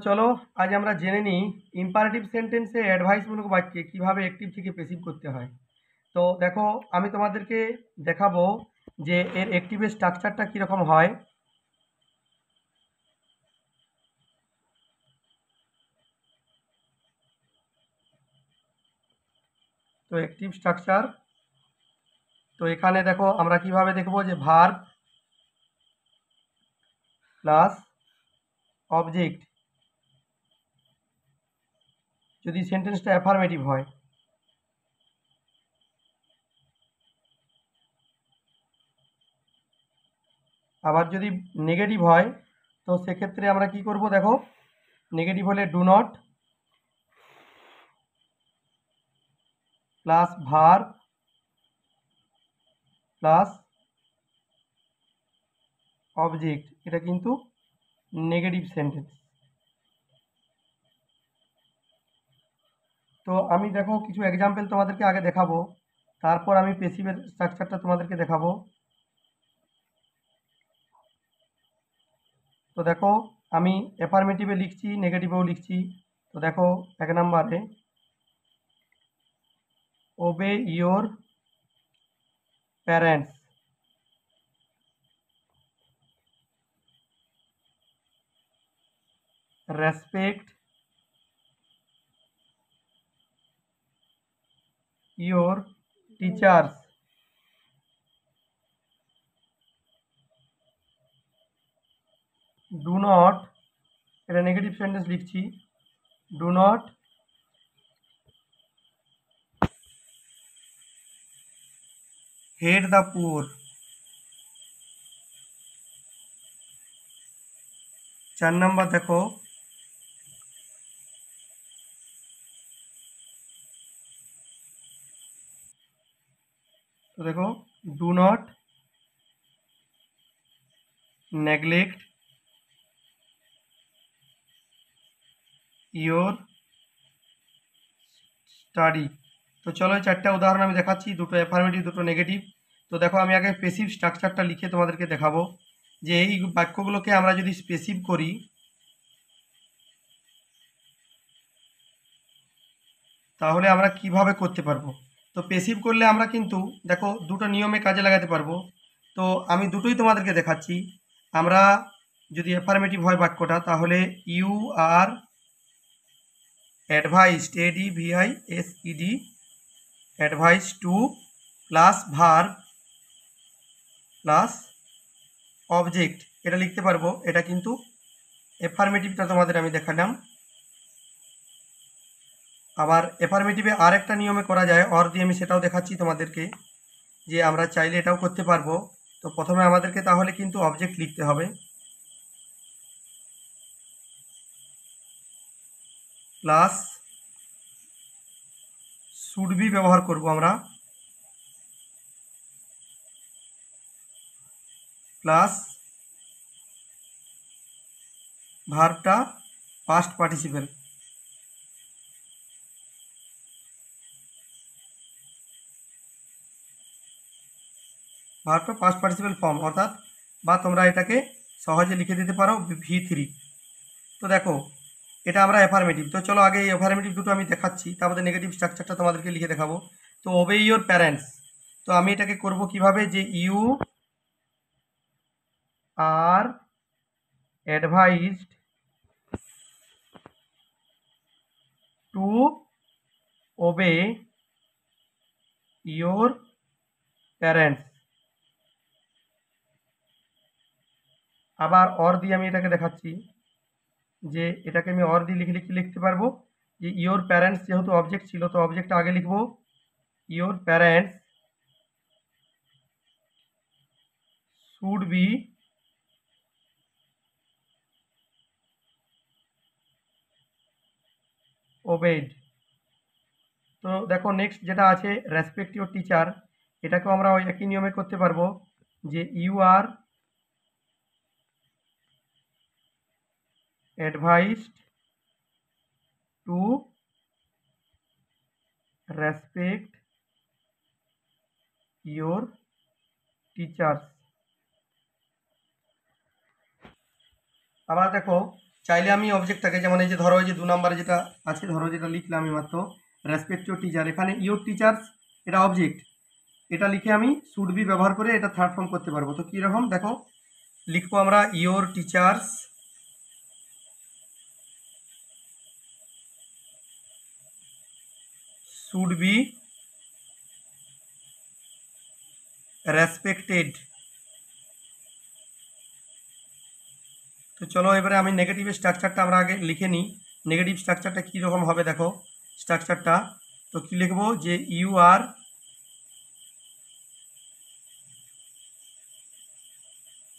চলো আজ আমরা জেনে নিই ইম্পারেটিভ সেন্টেন্সে অ্যাডভাইসমূলক বাক্যে কিভাবে অ্যাক্টিভ থেকে প্যাসিভ করতে হয়। তো দেখো আমি তোমাদেরকে দেখাবো যে এর অ্যাক্টিভের স্ট্রাকচারটা কীরকম হয়। তো অ্যাক্টিভ স্ট্রাকচার, তো এখানে দেখো আমরা কিভাবে দেখবো যে ভার্ব প্লাস অবজেক্ট যদি সেন্টেন্সটা অ্যাফার্মেটিভ হয়, আবার যদি নেগেটিভ হয় তো সেক্ষেত্রে আমরা কি করব, দেখো নেগেটিভ হলে do not plus verb plus object, এটা কিন্তু নেগেটিভ সেন্টেন্স। তো আমি দেখো কিছু এক্সাম্পল তোমাদেরকে আগে দেখাবো, তারপর আমি প্যাসিভের স্ট্রাকচারটা তোমাদেরকে দেখাবো। তো দেখো আমি অ্যাফার্মেটিভে লিখছি, নেগেটিভেও লিখছি। তো দেখো এক নম্বরে ওবে your parents, respect your teachers, do not, এটা নেগেটিভ সেন্টেন্স লিখছি, do not hate the poor. 4 নম্বর দেখো তো দেখো do not neglect your study. তো চলো এই 4টা উদাহরণ আমি দেখাচ্ছি, দুটো অ্যাফার্মেটিভ দুটো নেগেটিভ। তো দেখো আমি আগে প্যাসিভ স্ট্রাকচারটা লিখে তোমাদেরকে দেখাবো যে এই বাক্যগুলোকে আমরা যদি প্যাসিভ করি তাহলে আমরা কিভাবে করতে পারবো। তো প্যাসিভ করলে আমরা কিন্তু দেখো দুটো নিয়মে কাজে লাগাতে পারবো। তো আমি দুটোই তোমাদেরকে দেখাচ্ছি। আমরা যদি অ্যাফার্মেটিভ হয় বাক্যটা তাহলে you are advised, ADVISED, advise to plus verb plus object, এটা লিখতে পারবো। এটা কিন্তু অ্যাফার্মেটিভটা তোমাদের আমি দেখালাম। আবার অ্যাফার্মেটিভে আর একটা নিয়মে করা যায়, অর দিয়ে আমি সেটাও দেখাচ্ছি তোমাদেরকে, যে আমরা চাইলে এটাও করতে পারবো। তো প্রথমে আমাদেরকে তাহলে কিন্তু অবজেক্ট লিখতে হবে, প্লাস শুড বি ব্যবহার করব আমরা, প্লাস ভার্বটা পাস্ট পার্টিসিপেল, ভার্বটা পাস্ট পার্টিসিপেল ফর্ম অর্থাৎ, বা তোমরা এটাকে সহজে লিখে দিতে পারো V3। তো দেখো এটা আমরা অ্যাফার্মেটিভ। তো চলো আগে এই অ্যাফার্মেটিভ দুটো আমি দেখাচ্ছি, তারপরে নেগেটিভ স্ট্রাকচারটা তোমাদেরকে লিখে দেখাবো। তো ওবে ইয়োর প্যারেন্টস, তো আমি এটাকে করব কিভাবে, যে you are advised to obey your parents. আবার অর দিয়ে আমি এটাকে দেখাচ্ছি, যে এটাকে আমি অর দিয়ে লিখলে কি লিখতে পারবো, যে ইয়োর প্যারেন্টস যেহেতু অবজেক্ট ছিল তো অবজেক্টটা আগে লিখবো, your parents should be obeyed. তো দেখো নেক্সট যেটা আছে রেসপেক্ট ইয়োর টিচার, এটাকেও আমরা ওই একই নিয়মে করতে পারবো, যে you are advised to respect your teachers. আবার দেখো চাইলে আমি অবজেক্টটাকে যেমন এই যে ধরো এই যে 2 নম্বরে যেটা আছে, ধরো যেটা লিখলাম আমি মাত্র রেসপেক্ট ইউর টিচার, এখানে ইউর টিচার্স এটা অবজেক্ট, এটা লিখে আমি শুড বি ব্যবহার করে এটা থার্ড ফর্ম করতে পারবো। তো কীরকম দেখো লিখবো আমরা, your teachers should be respected. তো চলো এবারে আমি নেগেটিভ স্ট্রাকচারটা আমরা আগে লিখে নিই। নেগেটিভ স্ট্রাকচারটা কীরকম হবে দেখো স্ট্রাকচারটা, তো কী লিখবো যে you are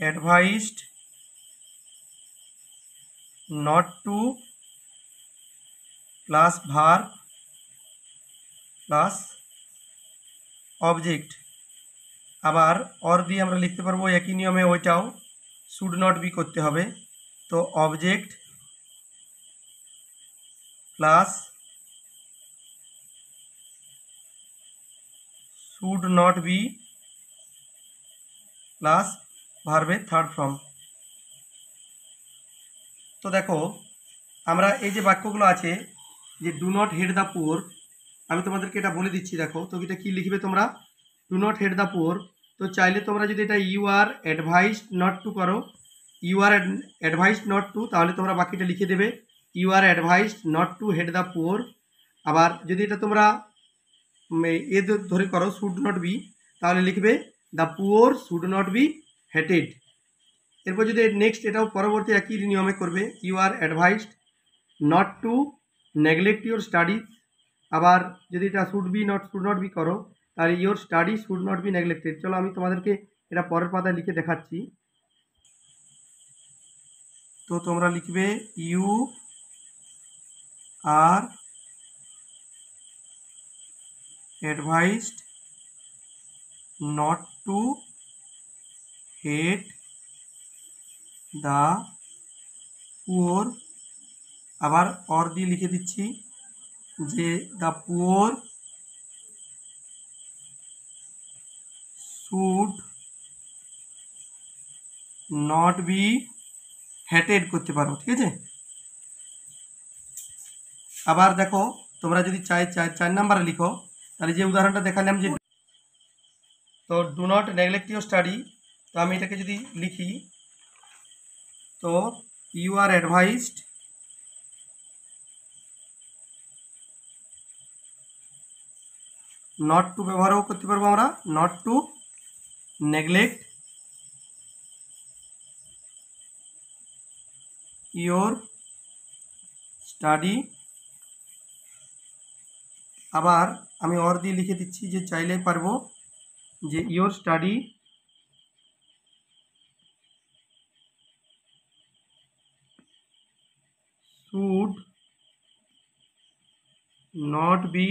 advised not to plus verb plus object. আবার অর দিয়ে আমরা লিখতে পারবো একই নিয়মে ওইটাও শুড নট বি করতে হবে। তো object plus should not be plus ভার্বের থার্ড ফর্ম। তো দেখো আমরা এই যে বাক্যগুলো আছে যে do not heed the poor, আমি তোমাদেরকে এটা বলে দিচ্ছি দেখো। তো এটা কি লিখবে তোমরা, do not heed the poor. তো চাইলে তোমরা যদি এটা you are advised not to করো, you are advised not to, তাহলে তোমরা বাকিটা লিখে দেবে you are advised not to heed the poor. আবার যদি এটা তোমরা এ ধরে করো শুড নট বি, তাহলে লিখবে the poor should not be hated. এরপর যদি নেক্সট এটাও পরবর্তী একই নিয়মে করবে, you are advised not to neglect your studies. আবার যদি এটা শুড নট বি করো, তাহলে your study should not be neglected. চলো আমি তোমাদেরকে এটা পরের পাতায় লিখে দেখাচ্ছি। তো তোমরা লিখবে you are advised not to heed the poor. আবার অর দিয়ে লিখে দিচ্ছি যে the poor should not be hated করতে পারো, ঠিক আছে। আবার দেখো তোমরা যদি চার নাম্বারে লিখো, তাহলে যে উদাহরণটা দেখালাম যে তো do not neglect your study, তো আমি এটাকে যদি লিখি, তো you are advised not to ব্যবহারও করতে পারবো আমরা, not to neglect your study. আবার আমি অর দিয়ে লিখে দিচ্ছি যে চাইলে পারবো যে your study should not be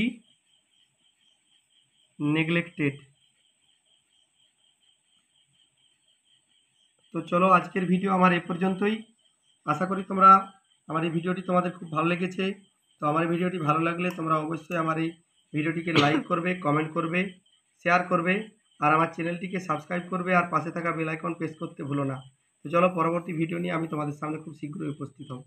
neglected. তো চলো আজকের ভিডিও আমার এ পর্যন্তই। আশা করি তোমরা আমার এই ভিডিওটি তোমাদের খুব ভালো লেগেছে। তো আমার এই ভিডিওটি ভালো লাগলে তোমরা অবশ্যই আমার এই ভিডিওটিকে লাইক করবে, কমেন্ট করবে, শেয়ার করবে, আর আমার চ্যানেলটিকে সাবস্ক্রাইব করবে, আর পাশে থাকা বেল আইকন প্রেস করতে ভুলো না। তো চলো পরবর্তী ভিডিও নিয়ে আমি তোমাদের সামনে খুব শীঘ্রই উপস্থিত হব।